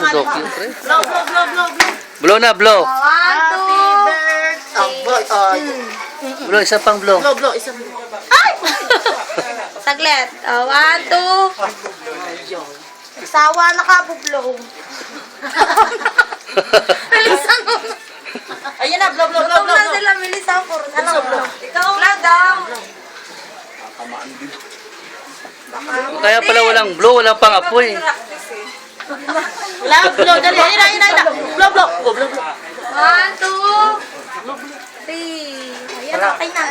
sa docu, pre. Blow, blow, blow, blow, blow. Blow na, blow. Happy birthday. Blow, isa pang blow. Blow, blow, isang blow. Ay! Saglit. 1, 2. Sawa na ka, bublow. Bilisan mo. Ayan na, blow, blow, blow, Gutom blow. na sila, bilisan ko. Ano, blow? Ikaw na daw. Kaya pala walang blow, walang pang apoy. Wala, blow, dali. Ayun na, ayun na, ayun na. Blow, blow. Oh, blow, blow. 1, 2, 3. Ayan, okay na.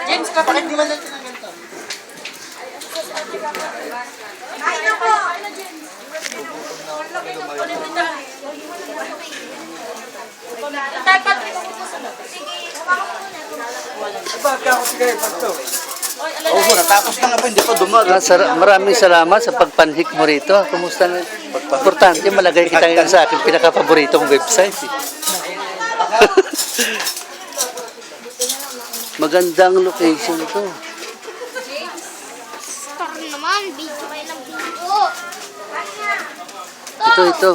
James, bakit di man natin ang ganito? Ay, na po. Oo, natapos na nga po, hindi pa dumaga. Maraming salamat sa pagpanhik mo rito. Kumusta na? Importante, malagay kita ngayon sa aking pinaka-paboritong website. Eh. Magandang location ito. Star naman, video kayo ng video. Ito.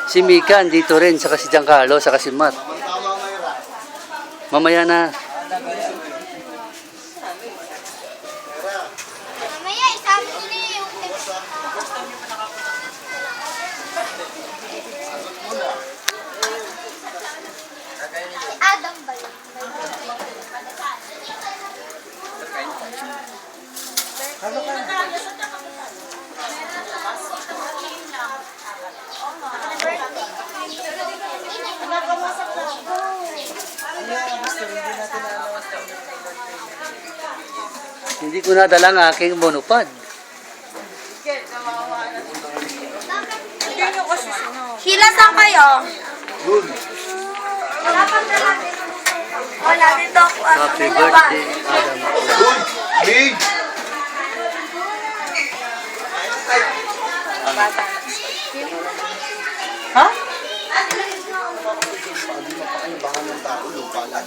Si Mika, andito rin. Saka si Giancarlo, saka si Matt. Mamaya na. Mamaya, isabi ko na yung text. Si Adam ba yun? Hindi ko nadala ang aking monopod. Sheila, saan kayo? Doon. Wala dito ako. Happy birthday, Adam. Doon. Big. Ha? Pag di mapakinabangan ng tao, lupa lang.